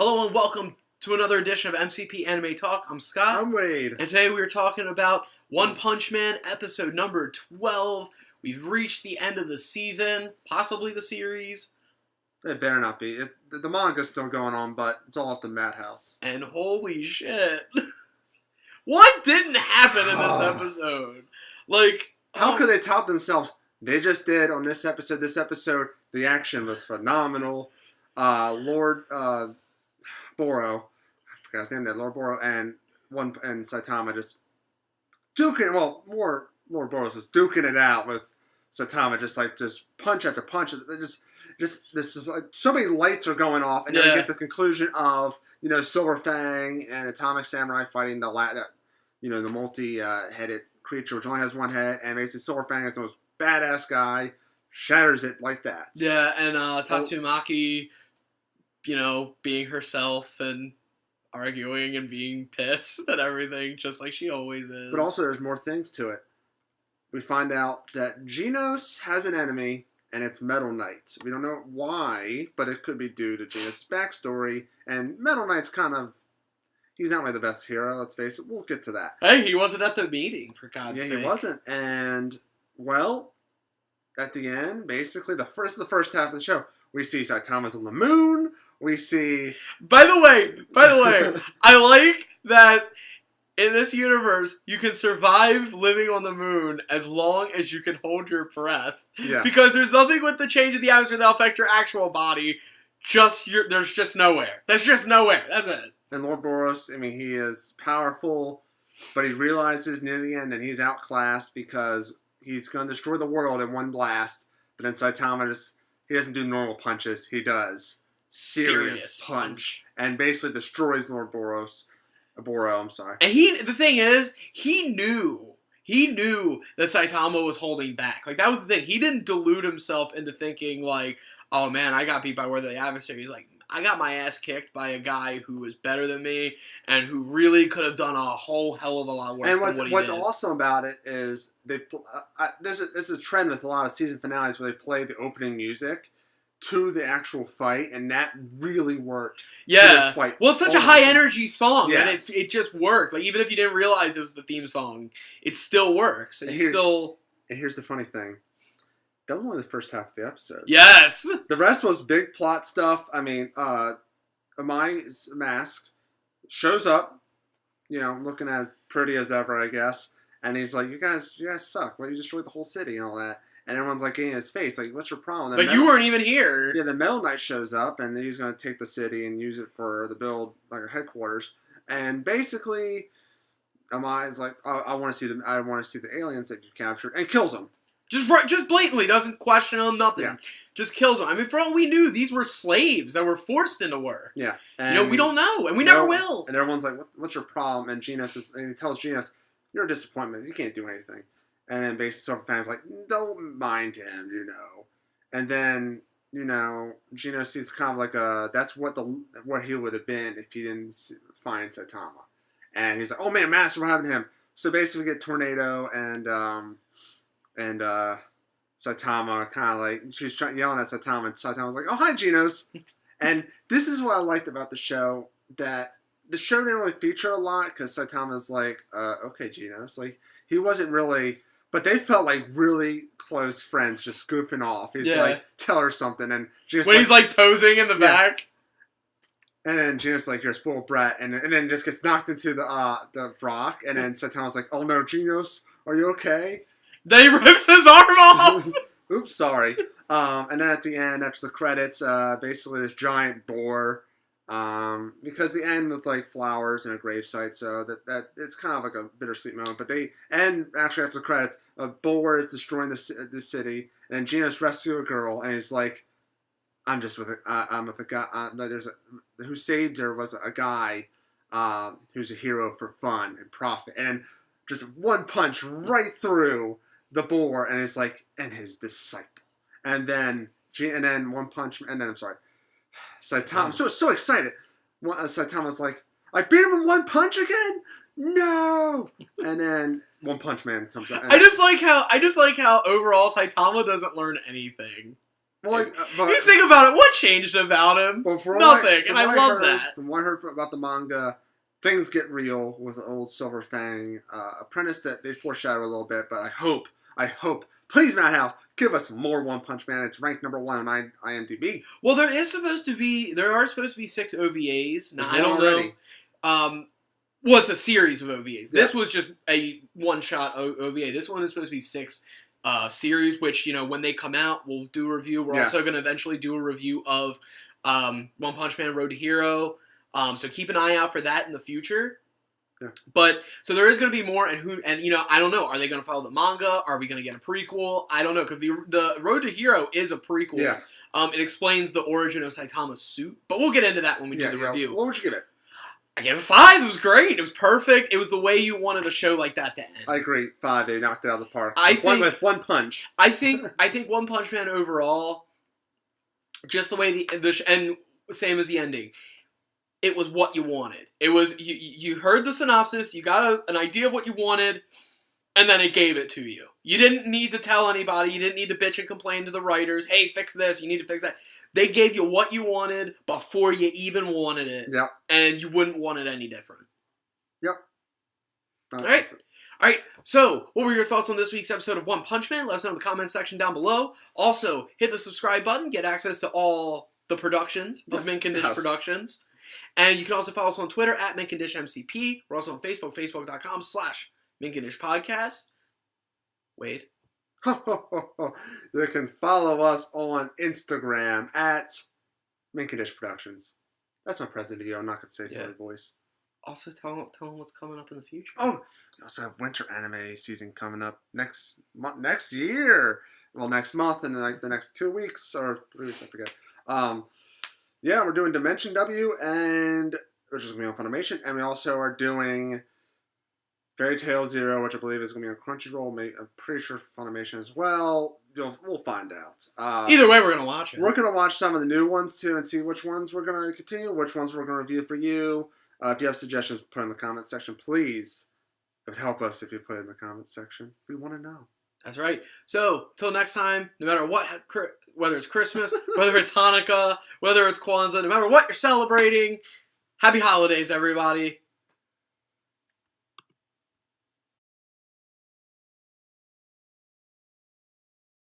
Hello and welcome to another edition of MCP Anime Talk. I'm Scott. I'm Wade. And today we are talking about One Punch Man episode number 12. We've reached the end of the season, possibly the series. It better not be. The manga's still going on, but it's all off the madhouse. And holy shit. What didn't happen in this episode? How could they top themselves? They just did on this episode. This episode, the action was phenomenal. Lord Boro, I forgot his name there, Lord Boro and Saitama just duking, well, more Lord Boro's just duking it out with Saitama, just punch after punch. This is like so many lights are going off, and then we get the conclusion of Silver Fang and Atomic Samurai fighting the multi-headed creature, which only has one head, and basically Silver Fang is the most badass guy, shatters it like that. Yeah, and Tatsumaki, being herself and arguing and being pissed and everything, just like she always is. But also, there's more things to it. We find out that Genos has an enemy, and it's Metal Knight. We don't know why, but it could be due to Genos' backstory. And Metal Knight's he's not really the best hero, let's face it. We'll get to that. Hey, he wasn't at the meeting, for God's sake. Yeah, he wasn't. And, well, at the end, basically, the first half of the show, we see Saitama's on the moon. We see... By the way, I like that in this universe, you can survive living on the moon as long as you can hold your breath. Yeah. Because there's nothing with the change of the atmosphere that'll affect your actual body. There's just nowhere. There's just nowhere. That's it. And Lord Boros, he is powerful, but he realizes near the end that he's outclassed because he's going to destroy the world in one blast. But then Saitama he doesn't do normal punches. He does serious punch. And basically destroys Lord Boro, I'm sorry. And the thing is, he knew that Saitama was holding back. Like, that was the thing. He didn't delude himself into thinking, like, oh man, I got beat by the adversary. He's like, I got my ass kicked by a guy who was better than me and who really could have done a whole hell of a lot worse than what he did. What's awesome about it is there's a trend with a lot of season finales where they play the opening music to the actual fight, and that really worked. Yeah. This fight. Well, it's such a high energy song that Yes. it just worked. Like, even if you didn't realize it was the theme song, it still works. And here's the funny thing. That was only the first half of the episode. Yes! The rest was big plot stuff. Amai's mask shows up, looking as pretty as ever, I guess. And he's like, you guys suck. Well, you destroyed the whole city and all that. And everyone's like getting in his face, like, what's your problem? But you weren't even here. Yeah, the Metal Knight shows up, and he's going to take the city and use it for the build, like, a headquarters. And basically, Amai's like, I want to see the aliens that you captured, and kills them. Just blatantly, doesn't question them, nothing. Yeah. Just kills them. For all we knew, these were slaves that were forced into work. Yeah. We don't know, and we never will. And everyone's like, what's your problem? And he tells Genos, you're a disappointment. You can't do anything. And then basically Silver Fang's like, don't mind him, And then, Genos sees kind of like that's what he would have been if he didn't find Saitama. And he's like, oh man, Master, what happened to him? So basically we get Tornado and Saitama kind of like, she's yelling at Saitama, and Saitama's like, oh, hi, Genos. And this is what I liked about the show, that the show didn't really feature a lot, because Saitama's like, okay, Genos. Like, he wasn't really, but they felt like really close friends just goofing off. He's like, tell her something, and Genos when he's like posing in the back. And then Genos like, you're a spoiled brat, and then just gets knocked into the rock, and then Saitama's like, oh no, Genos, are you okay? Then he rips his arm off! Oops, sorry. And then at the end, after the credits, basically this giant boar, because they end with like flowers and a gravesite, so that it's kind of like a bittersweet moment. But they end actually after the credits, a boar is destroying the city, and Genos rescues a girl, and he's like, I'm with a guy. Who saved her was a guy who's a hero for fun and profit, and just one punch right through the boar, and it's like, and his disciple, and then one punch, and then I'm sorry, Saitama, so excited. Saitama's like, I beat him in one punch again? No! And then One Punch Man comes out. I just like how overall Saitama doesn't learn anything. Well, you think about it, what changed about him? Well, nothing, and I love that. From what I heard about the manga, things get real with the old Silver Fang apprentice that they foreshadow a little bit, but I hope, please, Madhouse, give us more One Punch Man. It's ranked number 1 on IMDb. Well, there are supposed to be 6 OVAs. Now, I don't know. Well, it's a series of OVAs. This was just a one-shot OVA. This one is supposed to be 6 series, which, when they come out, we'll do a review. We're also going to eventually do a review of One Punch Man Road to Hero. So keep an eye out for that in the future. Yeah. But, so there is going to be more, and I don't know. Are they going to follow the manga? Are we going to get a prequel? I don't know, because the Road to Hero is a prequel. Yeah. It explains the origin of Saitama's suit, but we'll get into that when we do the review. What would you give it? I gave it 5. It was great. It was perfect. It was the way you wanted a show like that to end. I agree. 5. They knocked it out of the park. With one punch. I think One Punch Man overall, just the way and same as the ending, it was what you wanted. It was you heard the synopsis, you got an idea of what you wanted, and then it gave it to you. You didn't need to tell anybody. You didn't need to bitch and complain to the writers. Hey, fix this. You need to fix that. They gave you what you wanted before you even wanted it. Yep. And you wouldn't want it any different. Yep. All right. So, what were your thoughts on this week's episode of One Punch Man? Let us know in the comments section down below. Also, hit the subscribe button. Get access to all the productions of Mint Condish Productions. And you can also follow us on Twitter at Mint Condish MCP. We're also on Facebook, facebook.com/Mint Condish Podcast. Wade. You can follow us on Instagram at Mint Condish Productions. That's my present video. I'm not going to say silly voice. Also, tell them what's coming up in the future. Oh, we also have winter anime season coming up next year. Well, next month and the next 2 weeks or 3 weeks, I forget. We're doing Dimension W, which is going to be on Funimation, and we also are doing Fairy Tail Zero, which I believe is going to be on Crunchyroll. I'm pretty sure Funimation as well. We'll find out. Either way, we're going to watch it. We're going to watch some of the new ones, too, and see which ones we're going to continue, which ones we're going to review for you. If you have suggestions, put in the comments section, please. It would help us if you put it in the comments section. We want to know. That's right. So, till next time, no matter what, whether it's Christmas, whether it's Hanukkah, whether it's Kwanzaa, no matter what you're celebrating, happy holidays, everybody.